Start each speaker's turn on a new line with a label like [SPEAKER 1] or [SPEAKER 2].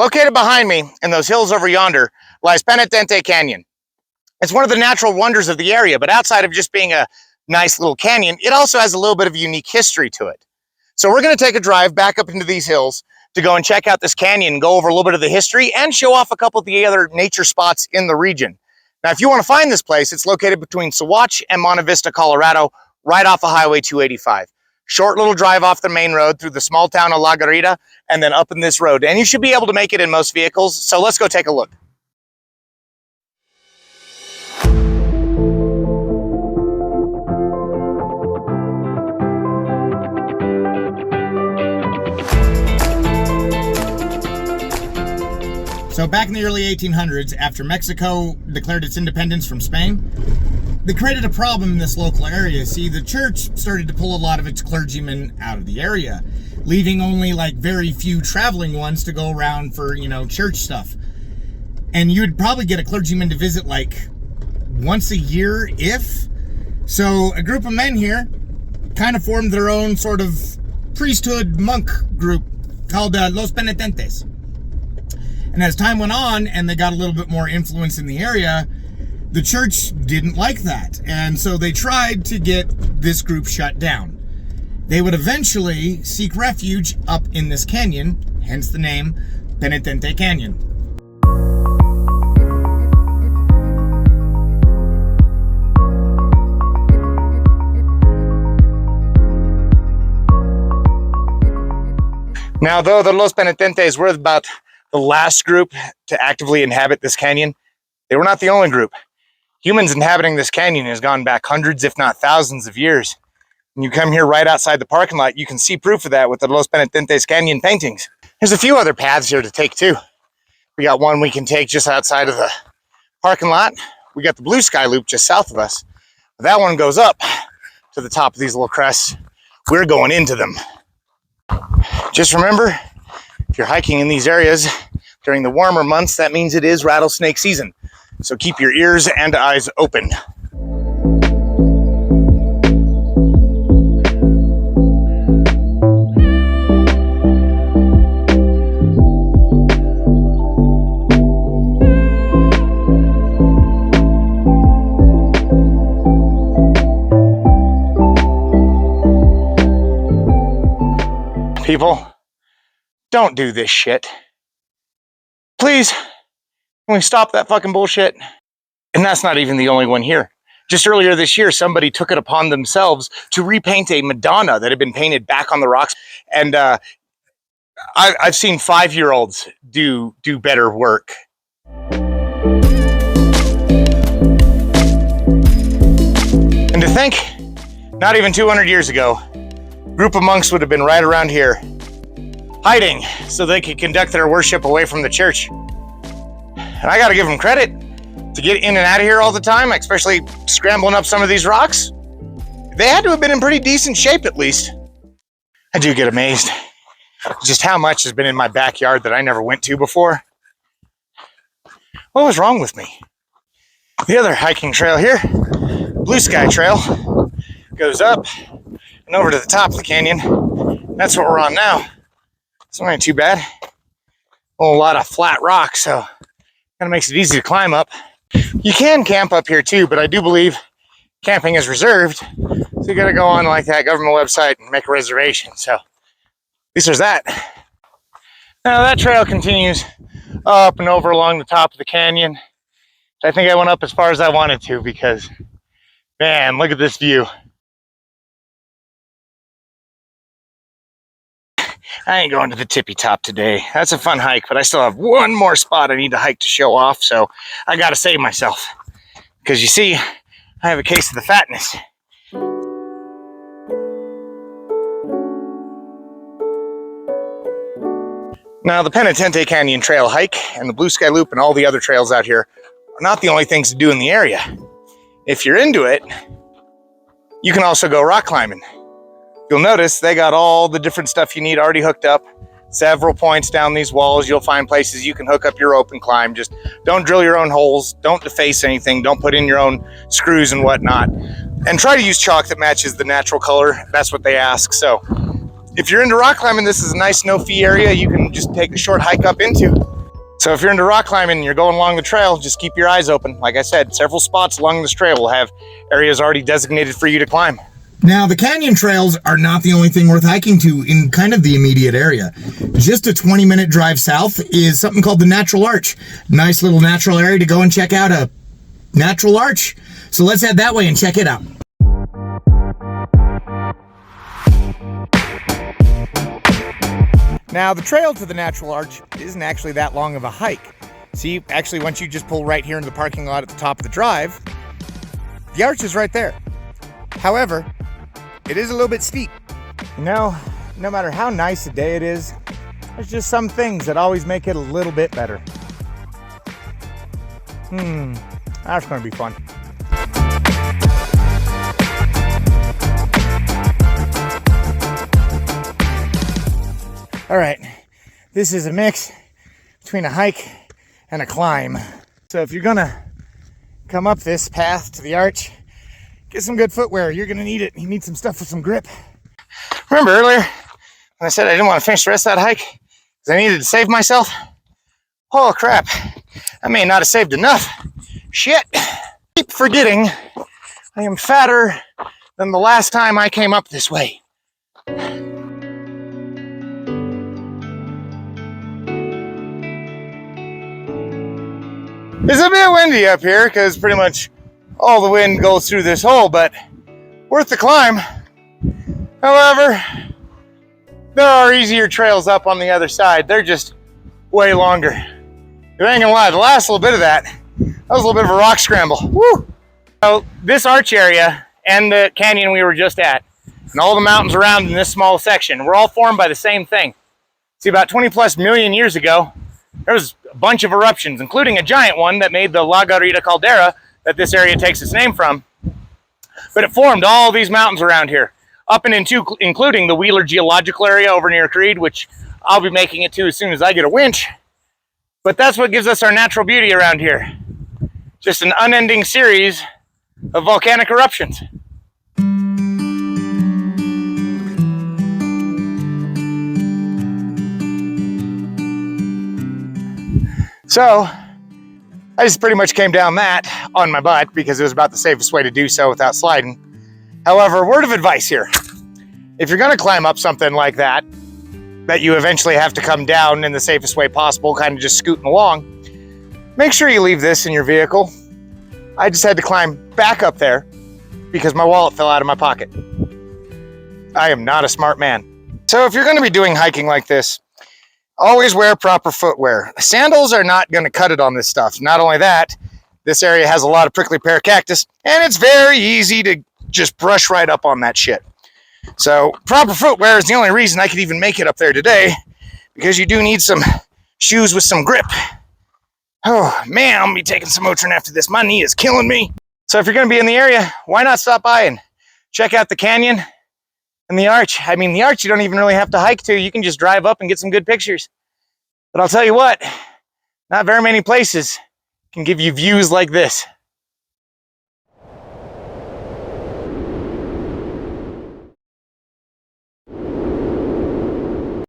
[SPEAKER 1] Located behind me in those hills over yonder lies Penitente Canyon. It's one of the natural wonders of the area, but outside of just being a nice little canyon, it also has a little bit of a unique history to it. So we're going to take a drive back up into these hills to go and check out this canyon, go over a little bit of the history, and show off a couple of the other nature spots in the region. Now, if you want to find this place, it's located between Saguache and Monte Vista, Colorado, right off of Highway 285. Short little drive off the main road through the small town of La Garita, and then up in this road. And you should be able to make it in most vehicles, so let's go take a look. So back in the early 1800s, after Mexico declared its independence from Spain, they created a problem in this local area. See, the church started to pull a lot of its clergymen out of the area, leaving only like very few traveling ones to go around for, church stuff. And you'd probably get a clergyman to visit like once a year, if. So a group of men here kind of formed their own sort of priesthood monk group called Los Penitentes. And as time went on and they got a little bit more influence in the area, the church didn't like that. And so they tried to get this group shut down. They would eventually seek refuge up in this canyon, hence the name Penitente Canyon. Now, though the Los Penitentes were about the last group to actively inhabit this canyon, they were not the only group. Humans inhabiting this canyon has gone back hundreds, if not thousands of years. When you come here right outside the parking lot, you can see proof of that with the Los Penitentes Canyon paintings. There's a few other paths here to take too. We got one we can take just outside of the parking lot. We got the Blue Sky Loop just south of us. That one goes up to the top of these little crests. We're going into them. Just remember, if you're hiking in these areas during the warmer months, that means it is rattlesnake season. So keep your ears and eyes open. People, don't do this shit. Please, can we stop that fucking bullshit? And that's not even the only one here. Just earlier this year, somebody took it upon themselves to repaint a Madonna that had been painted back on the rocks. And I've seen 5-year-olds do better work. And to think, not even 200 years ago, a group of monks would have been right around here, hiding so they could conduct their worship away from the church. And I gotta give them credit to get in and out of here all the time, especially scrambling up some of these rocks. They had to have been in pretty decent shape at least. I do get amazed just how much has been in my backyard that I never went to before. What was wrong with me? The other hiking trail here, Blue Sky Trail, goes up and over to the top of the canyon. That's what we're on now. It's not too bad. A whole lot of flat rock, so kind of makes it easy to climb up. You can camp up here too, but I do believe camping is reserved. So you gotta go on like that government website and make a reservation. So at least there's that. Now that trail continues up and over along the top of the canyon. I think I went up as far as I wanted to because, man, look at this view. I ain't going to the tippy top today. That's a fun hike, but I still have one more spot I need to hike to show off, so I gotta save myself. Because you see, I have a case of the fatness. Now, the Penitente Canyon Trail hike and the Blue Sky Loop and all the other trails out here are not the only things to do in the area. If you're into it, you can also go rock climbing. You'll notice they got all the different stuff you need already hooked up. Several points down these walls, you'll find places you can hook up your rope and climb. Just don't drill your own holes, don't deface anything, don't put in your own screws and whatnot. And try to use chalk that matches the natural color. That's what they ask. So if you're into rock climbing, this is a nice no-fee area you can just take a short hike up into. So if you're into rock climbing and you're going along the trail, just keep your eyes open. Like I said, several spots along this trail will have areas already designated for you to climb.
[SPEAKER 2] Now, the canyon trails are not the only thing worth hiking to in kind of the immediate area. Just a 20-minute drive south is something called the Natural Arch. Nice little natural area to go and check out a natural arch. So let's head that way and check it out.
[SPEAKER 1] Now, the trail to the Natural Arch isn't actually that long of a hike. See, actually, once you just pull right here into the parking lot at the top of the drive, the arch is right there. However, it is a little bit steep. You know, no matter how nice a day it is, there's just some things that always make it a little bit better. That's gonna be fun. All right, this is a mix between a hike and a climb. So if you're gonna come up this path to the arch, get some good footwear. You're gonna need it. You need some stuff with some grip. Remember earlier when I said I didn't want to finish the rest of that hike because I needed to save myself? Oh crap, I may not have saved enough. Shit. Keep forgetting I am fatter than the last time I came up this way. It's a bit windy up here because pretty much all the wind goes through this hole, but worth the climb. However, there are easier trails up on the other side. They're just way longer. You ain't gonna lie, the last little bit of that was a little bit of a rock scramble. Woo! So this arch area and the canyon we were just at, and all the mountains around in this small section, were all formed by the same thing. See, about 20 plus million years ago, there was a bunch of eruptions, including a giant one that made the La Garita caldera that this area takes its name from. But it formed all these mountains around here, up and into, including the Wheeler Geological Area over near Creed, which I'll be making it to as soon as I get a winch. But that's what gives us our natural beauty around here. Just an unending series of volcanic eruptions. So, I just pretty much came down that on my butt because it was about the safest way to do so without sliding. However, word of advice here. If you're gonna climb up something like that you eventually have to come down in the safest way possible, kind of just scooting along, make sure you leave this in your vehicle. I just had to climb back up there because my wallet fell out of my pocket. I am not a smart man. So if you're gonna be doing hiking like this, always wear proper footwear. Sandals are not going to cut it on this stuff. Not only that, this area has a lot of prickly pear cactus, and it's very easy to just brush right up on that shit. So proper footwear is the only reason I could even make it up there today, because you do need some shoes with some grip. Oh man, I'm going to be taking some Motrin after this. My knee is killing me. So if you're going to be in the area, why not stop by and check out the canyon and the arch? I mean, the arch you don't even really have to hike to. You can just drive up and get some good pictures. But I'll tell you what, not very many places can give you views like this.